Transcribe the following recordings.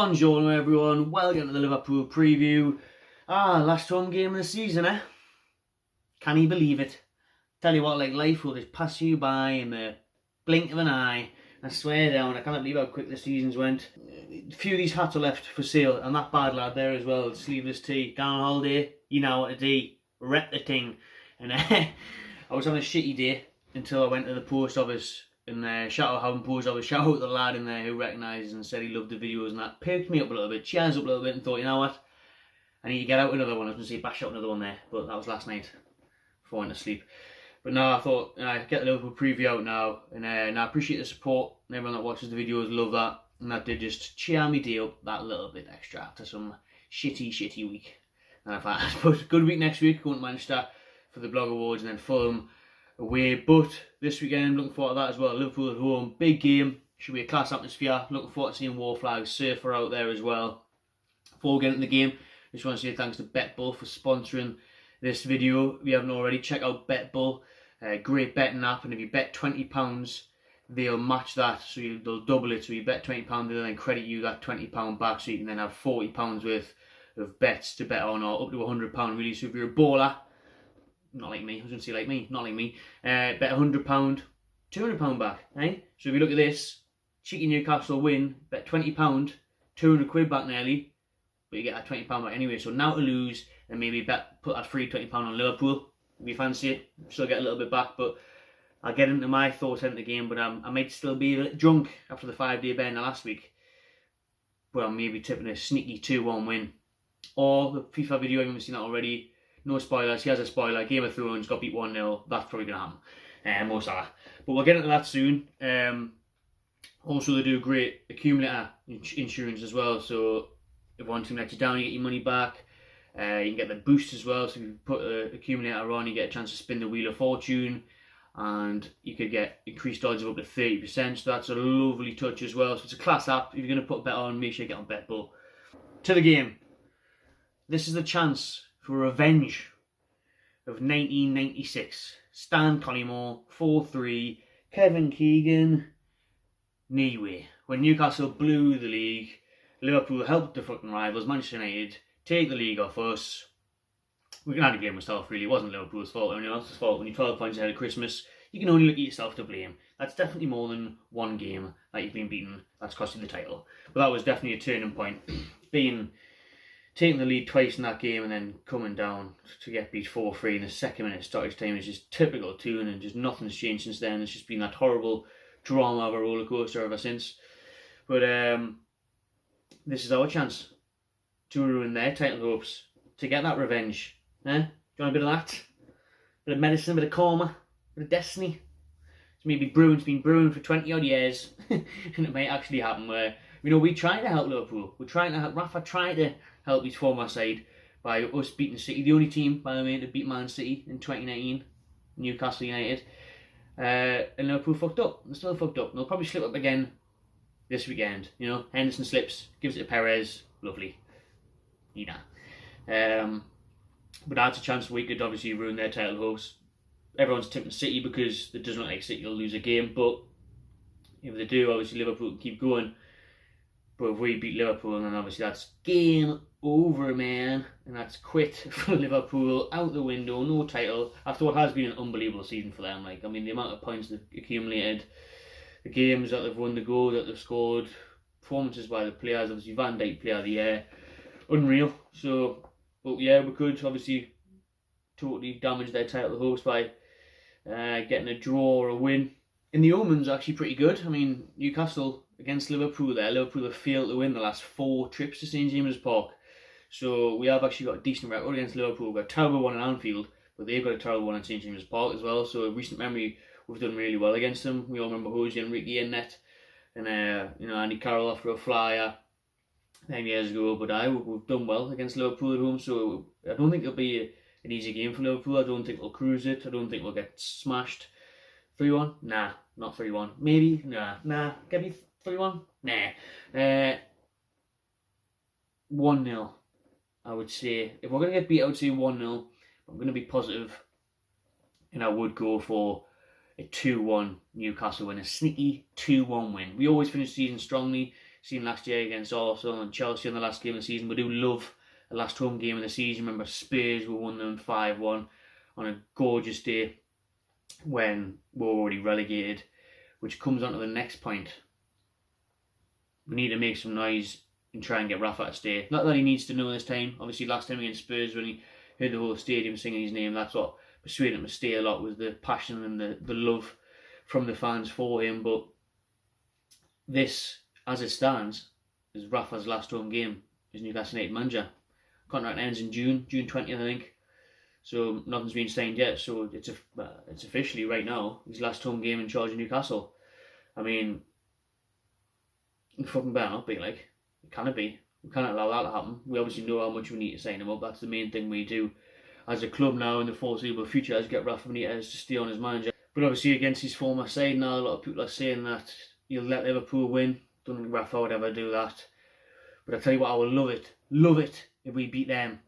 Buongiorno everyone, welcome to the Liverpool preview. Last home game of the season, eh? Can you believe it? Tell you what, like, life will just pass you by in the blink of an eye. I swear down, I can't believe how quick the seasons went. A few of these hats are left for sale, and that bad lad there as well, sleeveless tee, down on holiday, you know what to do, rep the thing. And I was having a shitty day until I went to the post office. And shout out Having Post Office, shout out the lad in there who recognises and said he loved the videos and that. Perked me up a little bit, cheers up a little bit, and thought, you know what, I need to get out another one. I was going to say bash out another one there, but that was last night before I went to sleep. But no, I thought get the Liverpool preview out now, and I appreciate the support and everyone that watches the videos, love that. And that did just cheer me day up that little bit extra after some shitty week. And I thought, I suppose good week next week, going to Manchester for the Blog Awards and then Fulham away, but this weekend looking forward to that as well. Liverpool at home, big game, should be a class atmosphere. Looking forward to seeing War Flag Surfer out there as well. Before we get into the game, I just want to say thanks to BetBull for sponsoring this video. If you haven't already, check out BetBull, great betting app, and if you bet £20 they'll match that, so they'll double it. So you bet £20, they'll then credit you that £20 back, so you can then have £40 worth of bets to bet on, or up to £100 really. So if you're a baller, not like me, I was going to say like me, not like me, bet £100, £200 back, eh? So if you look at this, cheeky Newcastle win, bet £20, 200 quid back nearly, but you get that £20 back anyway. So now to lose, and maybe put that free £20 on Liverpool, if you fancy it, still get a little bit back. But I'll get into my thoughts into the game, but I might still be a bit drunk after the 5-day bender last week. But I'm maybe tipping a sneaky 2-1 win. Or the FIFA video, if you haven't seen that already, no spoilers, here's a spoiler, Game of Thrones got beat 1-0, that's probably going to happen, most of that. But we'll get into that soon. Also, they do great accumulator insurance as well, so if one team lets you down, you get your money back. You can get the boost as well, so if you put an accumulator on, you get a chance to spin the Wheel of Fortune, and you could get increased odds of up to 30%, so that's a lovely touch as well. So it's a class app. If you're going to put a bet on, make sure you get on BetBull. To the game. This is the chance for revenge of 1996. Stan Collymore, 4-3, Kevin Keegan, Niue. When Newcastle blew the league, Liverpool helped the fucking rivals, Manchester United, take the league off us. We can only blame myself, really. It wasn't Liverpool's fault or anyone else's fault. When you're 12 points ahead of Christmas, you can only look at yourself to blame. That's definitely more than one game that you've been beaten that's cost you the title. But that was definitely a turning point. Taking the lead twice in that game and then coming down to get beat 4-3 in the second minute stoppage time is just typical tune, and just nothing's changed since then. It's just been that horrible drama of a roller coaster ever since. But this is our chance to ruin their title hopes, to get that revenge. Do you want a bit of that? Bit of medicine, a bit of karma, a bit of destiny. It's maybe brewing, it's been brewing for 20 odd years, and it may actually happen where, you know, we try to help Liverpool. We're trying to help, Rafa tried to help his former side by us beating City, the only team, by the way, to beat Man City in 2019, Newcastle United. And Liverpool fucked up. They're still fucked up. And they'll probably slip up again this weekend. You know, Henderson slips, gives it to Perez, lovely. But that's a chance we could obviously ruin their title hopes. Everyone's tipping City because it doesn't look like City will lose a game, but if they do, obviously Liverpool can keep going. But if we beat Liverpool, then obviously that's game over, man. And that's quit for Liverpool, out the window, no title. After what has been an unbelievable season for them. Like, I mean, the amount of points they've accumulated, the games that they've won, the goals that they've scored, performances by the players, obviously Van Dijk Player of the Year, unreal. So, but yeah, we could obviously totally damage their title hopes by getting a draw or a win. And the omens are actually pretty good. I mean, Newcastle against Liverpool there. Liverpool have failed to win the last 4 trips to St James's Park. So we have actually got a decent record against Liverpool. We've got a terrible one at Anfield, but they've got a terrible one at St James's Park as well. So recent memory, we've done really well against them. We all remember Jose Enrique in net, and Andy Carroll after a flyer 10 years ago. But we've done well against Liverpool at home. So I don't think it'll be an easy game for Liverpool. I don't think we'll cruise it. I don't think we'll get smashed. 3-1? Nah, not 3-1. Maybe? Nah. Get me 3-1? Nah. 1-0, I would say. If we're going to get beat, I would say 1-0. I'm going to be positive, and I would go for a 2-1 Newcastle win, a sneaky 2-1 win. We always finish the season strongly. Seen last year against Arsenal and Chelsea in the last game of the season. We do love the last home game of the season. Remember Spurs, we won them 5-1 on a gorgeous day when we're already relegated, which comes on to the next point. We need to make some noise and try and get Rafa to stay. Not that he needs to know this time. Obviously last time against Spurs, when he heard the whole stadium singing his name, that's what persuaded him to stay a lot, was the passion and the love from the fans for him. But this, as it stands, is Rafa's last home game as Newcastle United manager. Contract ends in June 20th, I think. So nothing's been signed yet. So it's officially right now his last home game in charge of Newcastle. I mean, it fucking better not be, like. It cannot be. We can't allow that to happen. We obviously know how much we need to sign him up. That's the main thing we do as a club now in the foreseeable future, is get Rafa Benitez to stay on as manager. But obviously against his former side now, a lot of people are saying that he'll let Liverpool win. Don't think Rafa would ever do that. But I tell you what, I will love it if we beat them.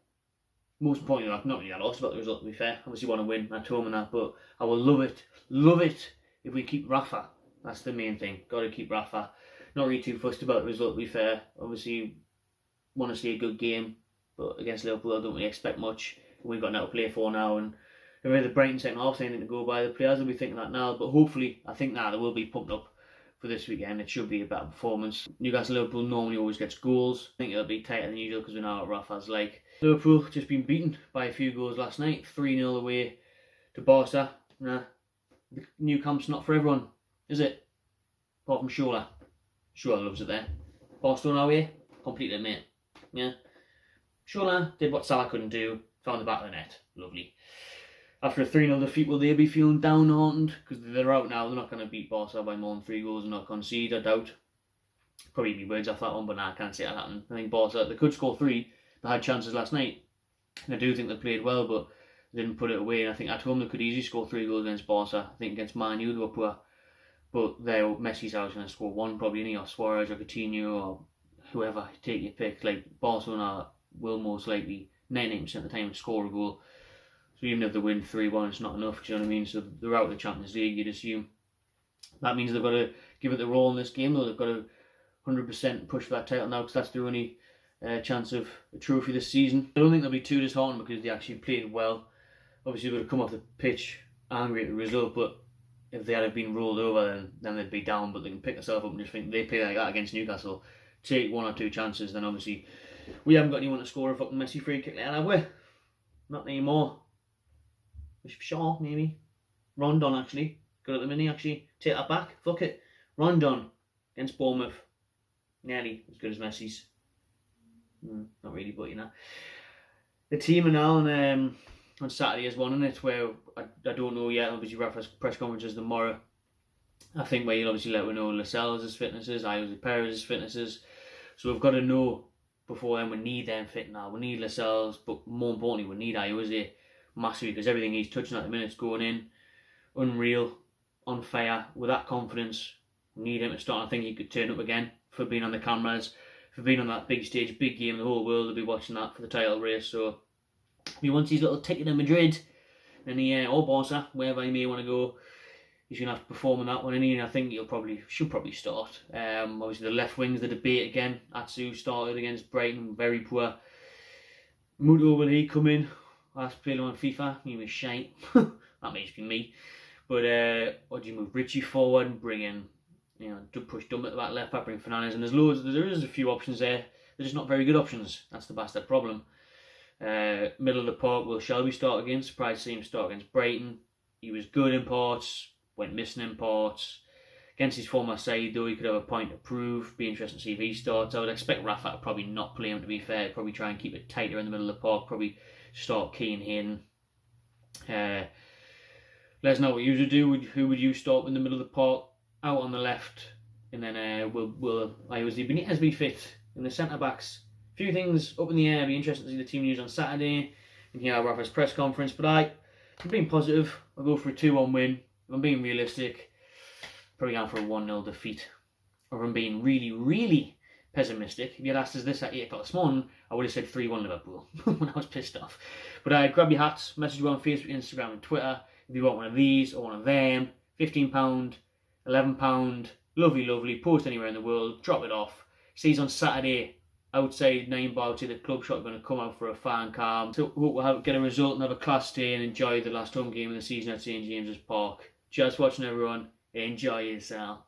Most importantly, I'm not really that lost about the result, to be fair. Obviously want to win at home and that, but I will love it if we keep Rafa. That's the main thing. Got to keep Rafa. Not really too fussed about the result, to be fair. Obviously want to see a good game, but against Liverpool I don't really expect much. We've got now to play for now, and if we have the Brighton second half anything to go by, the players will be thinking that now, but hopefully I think that they will be pumped up for this weekend. It should be a better performance. Newcastle Liverpool normally always gets goals. I think it'll be tighter than usual because we know what Rafa's like. Liverpool just been beaten by a few goals last night, 3-0 away to Barca. Nah, the new camp's not for everyone, is it? Apart from Shola. Shola loves it there. Barcelona away, completed, mate. Yeah. Shola did what Salah couldn't do, found the back of the net. Lovely. After a 3-0 defeat, will they be feeling downhearted? Because they're out now, they're not going to beat Barca by more than 3 goals and not concede, I doubt. Probably be words off that one, but nah, I can't see that happening. I think Barca, they could score 3. They had chances last night. And I do think they played well, but they didn't put it away. And I think at home they could easily score 3 goals against Barca. I think against Man U they were poor. But Messi's out going to score 1 probably, any or Suarez or Coutinho or whoever, take your pick. Like Barcelona will most likely 99% of the time score a goal. So even if they win 3-1, it's not enough, do you know what I mean? So they're out of the Champions League, you'd assume. That means they've got to give it the all in this game, though. They've got to 100% push for that title now, because that's their only chance of a trophy this season. I don't think they'll be too disheartened because they actually played well. Obviously, they would have come off the pitch angry at the result, but if they had been rolled over, then they'd be down. But they can pick themselves up and just think they play like that against Newcastle, take 1 or 2 chances, then obviously we haven't got anyone to score a fucking Messi free kick like that, have we? Not anymore. Shaw, maybe. Rondon, actually. Good at the minute, actually. Take that back. Fuck it. Rondon against Bournemouth. Nearly as good as Messi's. Not really, but you know. The team are now on Saturday is one, isn't it? Where I don't know yet. Obviously, Rafa's press conference is tomorrow. I think where he'll obviously let we know Lascelles' fitnesses, Jose Perez's fitnesses. So we've got to know before then. We need them fit now. We need Lascelles, but more importantly, we need Jose massively, because everything he's touching at the minute's going in. Unreal, on fire, with that confidence. We need him to start. I think he could turn up again for being on the cameras, for being on that big stage, big game. The whole world will be watching that for the title race. So if he wants his little ticket to Madrid, then or Barca, wherever he may want to go, he's going to have to perform in that one. And I think should probably start. Obviously the left wing's the debate again. Atsu started against Brighton, very poor. Muto, will he come in? Last played on FIFA, he was shite. That may just be me. But or do you move Richie forward and bring in, push Dumb at the back left back, bring Fernandes, and there is a few options there. They're just not very good options. That's the bastard problem. Middle of the park, will Shelby start again? Surprised to see him start against Brighton. He was good in parts, went missing in parts. Against his former side, though, he could have a point to prove. Be interesting to see if he starts. I would expect Rafa to probably not play him, to be fair. Probably try and keep it tighter in the middle of the park. Probably start Keane Hayden. Let us know what you would do. Who would you start in the middle of the park? Out on the left. And then will Jose Benitez be fit? And the centre backs. A few things up in the air. Be interesting to see the team news on Saturday. And hear Rafa's press conference. But I'm being positive. I'll go for a 2-1 win. If I'm being realistic, probably going for a 1-0 defeat. Or if I'm being really, really pessimistic, if you had asked us this at 8 o'clock this morning, I would have said 3-1 Liverpool when I was pissed off. But grab your hats, message me on Facebook, Instagram and Twitter if you want one of these or one of them. £15, £11, lovely, post anywhere in the world, drop it off. Sees on Saturday outside 9 Bar to the club shop, going to come out for a fan cam. So hope we'll get a result and have a class day and enjoy the last home game of the season at St James's Park. Just watching everyone. Enjoy yourself.